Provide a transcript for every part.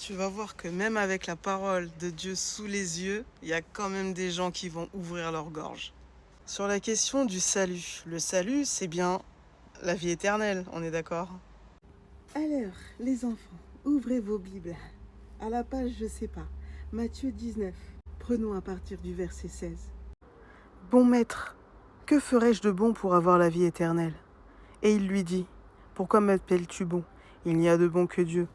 tu vas voir que même avec la parole de Dieu sous les yeux, il y a quand même des gens qui vont ouvrir leur gorge. Sur la question du salut, le salut, c'est bien la vie éternelle, on est d'accord? Alors, les enfants, ouvrez vos Bibles. À la page, je sais pas, Matthieu 19. Prenons à partir du verset 16. Bon maître, que ferais-je de bon pour avoir la vie éternelle? Et il lui dit, pourquoi m'appelles-tu bon? Il n'y a de bon que Dieu.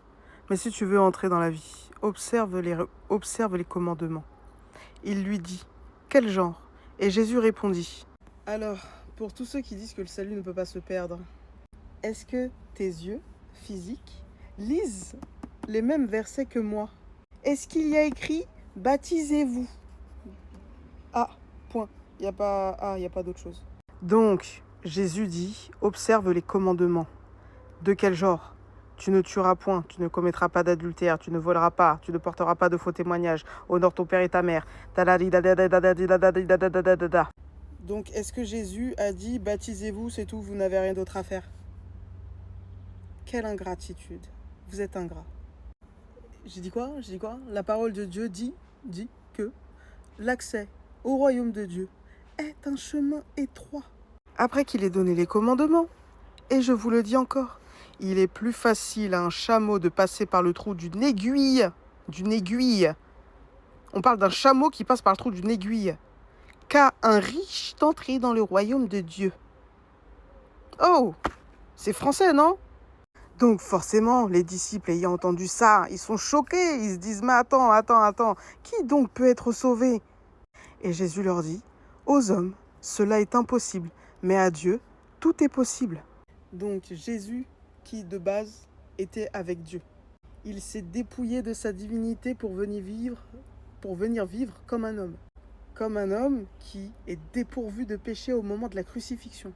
Mais si tu veux entrer dans la vie, observe les commandements. Il lui dit, quel genre? Et Jésus répondit, alors, pour tous ceux qui disent que le salut ne peut pas se perdre, est-ce que tes yeux, physiques, lisent les mêmes versets que moi? Est-ce qu'il y a écrit « Baptisez-vous » Ah, point. Il n'y a pas d'autre chose. Donc, Jésus dit, observe les commandements. De quel genre? Tu ne tueras point, tu ne commettras pas d'adultère, tu ne voleras pas, tu ne porteras pas de faux témoignages, honore ton père et ta mère. Donc, est-ce que Jésus a dit, baptisez-vous, c'est tout, vous n'avez rien d'autre à faire? Quelle ingratitude. Vous êtes ingrat. J'ai dit quoi? La parole de Dieu dit que l'accès au royaume de Dieu est un chemin étroit. Après qu'il ait donné les commandements, et je vous le dis encore, il est plus facile à un chameau de passer par le trou d'une aiguille. On parle d'un chameau qui passe par le trou d'une aiguille, qu'à un riche d'entrer dans le royaume de Dieu. Oh, c'est français, non? Donc forcément, les disciples ayant entendu ça, ils sont choqués, ils se disent « Mais attends, qui donc peut être sauvé ?» Et Jésus leur dit « Aux hommes, cela est impossible, mais à Dieu, tout est possible. » Donc Jésus, qui de base était avec Dieu, il s'est dépouillé de sa divinité pour venir vivre comme un homme qui est dépourvu de péché au moment de la crucifixion.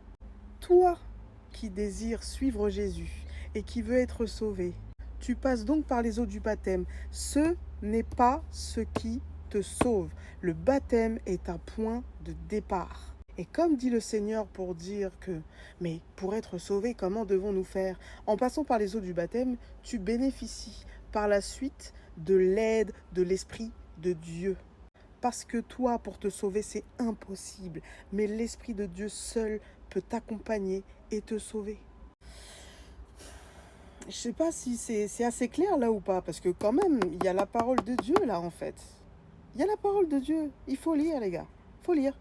Toi qui désires suivre Jésus et qui veux être sauvé, tu passes donc par les eaux du baptême. Ce n'est pas ce qui te sauve. Le baptême est un point de départ. Et comme dit le Seigneur pour dire que, mais pour être sauvé, comment devons-nous faire? En passant par les eaux du baptême, tu bénéficies par la suite de l'aide de l'Esprit de Dieu. Parce que toi, pour te sauver, c'est impossible. Mais l'Esprit de Dieu seul peut t'accompagner et te sauver. Je sais pas si c'est assez clair là ou pas, parce que quand même, il y a la parole de Dieu là en fait. Il y a la parole de Dieu. Il faut lire les gars, faut lire.